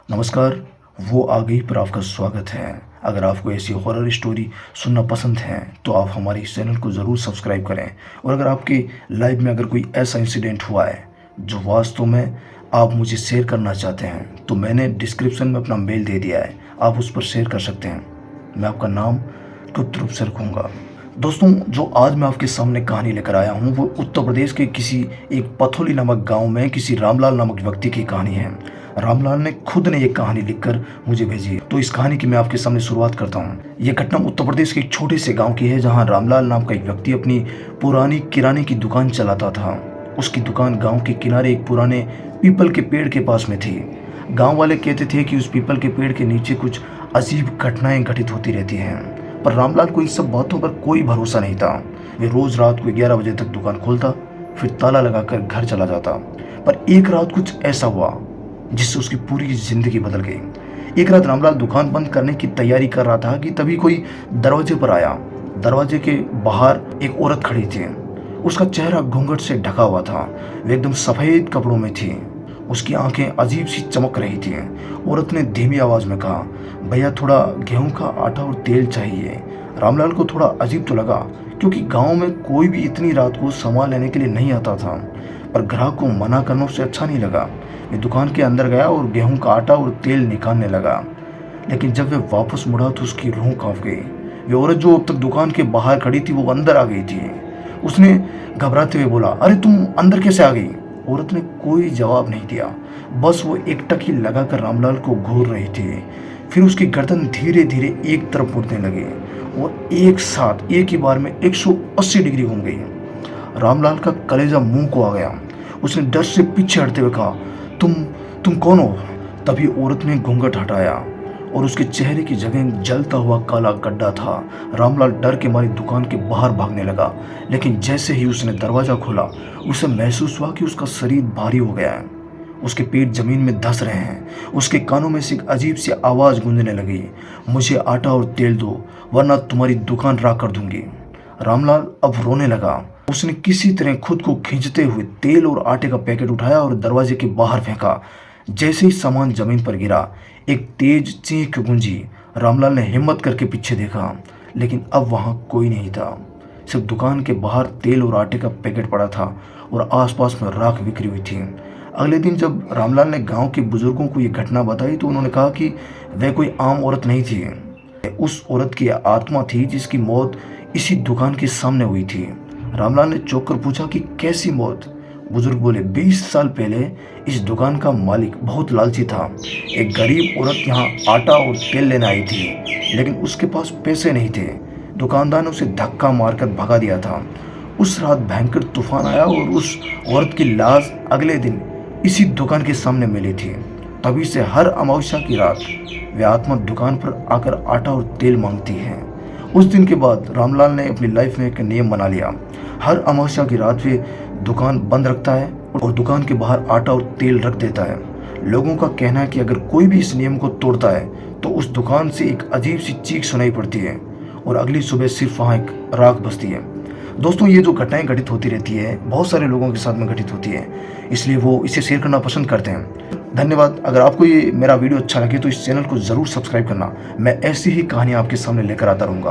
नमस्कार। वो आ गई पर आपका स्वागत है। अगर आपको ऐसी हॉरर स्टोरी सुनना पसंद है तो आप हमारे इस चैनल को ज़रूर सब्सक्राइब करें। और अगर आपके लाइफ में अगर कोई ऐसा इंसिडेंट हुआ है जो वास्तव में आप मुझे शेयर करना चाहते हैं तो मैंने डिस्क्रिप्शन में अपना मेल दे दिया है, आप उस पर शेयर कर सकते हैं। मैं आपका नाम गुप्त रूप से रखूँगा। दोस्तों, जो आज मैं आपके सामने कहानी लेकर आया हूँ वो उत्तर प्रदेश के किसी एक पथौली नामक गांव में किसी रामलाल नामक व्यक्ति की कहानी है। रामलाल ने खुद ने ये कहानी लिखकर मुझे भेजी है, तो इस कहानी की मैं आपके सामने शुरुआत करता हूँ। ये घटना उत्तर प्रदेश के एक छोटे से गांव की है जहाँ रामलाल नाम का एक व्यक्ति अपनी पुरानी किराने की दुकान चलाता था। उसकी दुकान गाँव के किनारे एक पुराने पीपल के पेड़ के पास में थी। गाँव वाले कहते थे कि उस पीपल के पेड़ के नीचे कुछ अजीब घटनाएं घटित होती रहती हैं, पर रामलाल को इन सब बातों पर कोई भरोसा नहीं था। वे रोज रात को 11 बजे तक दुकान खोलता, फिर ताला लगाकर घर चला जाता। पर एक रात कुछ ऐसा हुआ जिससे उसकी पूरी जिंदगी बदल गई। एक रात रामलाल दुकान बंद करने की तैयारी कर रहा था कि तभी कोई दरवाजे पर आया। दरवाजे के बाहर एक औरत खड़ी थी। उसका चेहरा घूंघट से ढका हुआ था। वे एकदम सफेद कपड़ों में थी। उसकी आंखें अजीब सी चमक रही थी। औरत ने धीमी आवाज में कहा, भैया थोड़ा गेहूं का आटा और तेल चाहिए। रामलाल को थोड़ा अजीब तो लगा, क्योंकि गांव में कोई भी इतनी रात को सामान लेने के लिए नहीं आता था, पर ग्राहक को मना करना उसे अच्छा नहीं लगा। वे दुकान के अंदर गया और गेहूं का आटा और तेल निकालने लगा। लेकिन जब वे वापस मुड़ा तो उसकी रूह कांप गई। वे औरत जो अब तक दुकान के बाहर खड़ी थी वो अंदर आ गई थी। उसने घबराते हुए बोला, अरे तुम अंदर कैसे आ गई? औरत ने कोई जवाब नहीं दिया, बस वो एकटक ही लगाकर रामलाल को घूर रही थी। फिर उसकी गर्दन धीरे धीरे एक तरफ मुड़ने लगी और एक साथ एक ही बार में 180 डिग्री घूम गई। रामलाल का कलेजा मुंह को आ गया। उसने डर से पीछे हटते हुए कहा, तुम कौन हो? तभी औरत ने घूंघट हटाया और उसके चेहरे की जगह जलता हुआ काला गड्ढा था। रामलाल डर के मारे दुकान के बाहर भागने लगा, लेकिन जैसे ही उसने दरवाजा खोला उसे महसूस हुआ कि उसका शरीर भारी हो गया है। उसके पेट जमीन में धंस रहे हैं। उसके कानों में से एक अजीब सी आवाज गूंजने लगी, मुझे आटा और तेल दो वरना तुम्हारी दुकान राख कर दूंगी। रामलाल अब रोने लगा। उसने किसी तरह खुद को खींचते हुए तेल और आटे का पैकेट उठाया और दरवाजे के बाहर फेंका। जैसे ही सामान जमीन पर गिरा एक तेज चीख गूंजी। रामलाल ने हिम्मत करके पीछे देखा, लेकिन अब वहां कोई नहीं था। सिर्फ दुकान के बाहर तेल और आटे का पैकेट पड़ा था और आसपास में राख बिखरी हुई थी। अगले दिन जब रामलाल ने गांव के बुजुर्गों को ये घटना बताई तो उन्होंने कहा कि वह कोई आम औरत नहीं थी। उस औरत की आत्मा थी जिसकी मौत इसी दुकान के सामने हुई थी। रामलाल ने चौंक कर पूछा कि कैसी मौत? बुजुर्ग बोले, 20 साल पहले इस दुकान का मालिक बहुत लालची था। एक गरीब औरत यहाँ आटा और तेल लेने आई थी, लेकिन उसके पास पैसे नहीं थे। दुकानदार ने उसे धक्का मारकर भगा दिया था। उस रात भयंकर तूफान आया और उस औरत की लाश अगले दिन इसी दुकान के सामने मिली थी। तभी से हर अमावस्या की रात वे आत्मा दुकान पर आकर आटा और तेल मांगती है। उस दिन के बाद रामलाल ने अपनी लाइफ में एक नियम बना लिया। हर अमावस्या की रात वे दुकान बंद रखता है और दुकान के बाहर आटा और तेल रख देता है। लोगों का कहना है कि अगर कोई भी इस नियम को तोड़ता है तो उस दुकान से एक अजीब सी चीख सुनाई पड़ती है और अगली सुबह सिर्फ वहाँ एक राख बचती है। दोस्तों, ये जो घटनाएं घटित होती रहती है बहुत सारे लोगों के साथ में घटित होती है, इसलिए वो इसे शेयर करना पसंद करते हैं। धन्यवाद। अगर आपको ये मेरा वीडियो अच्छा लगे तो इस चैनल को ज़रूर सब्सक्राइब करना। मैं ऐसी ही कहानियाँ आपके सामने लेकर आता रहूँगा।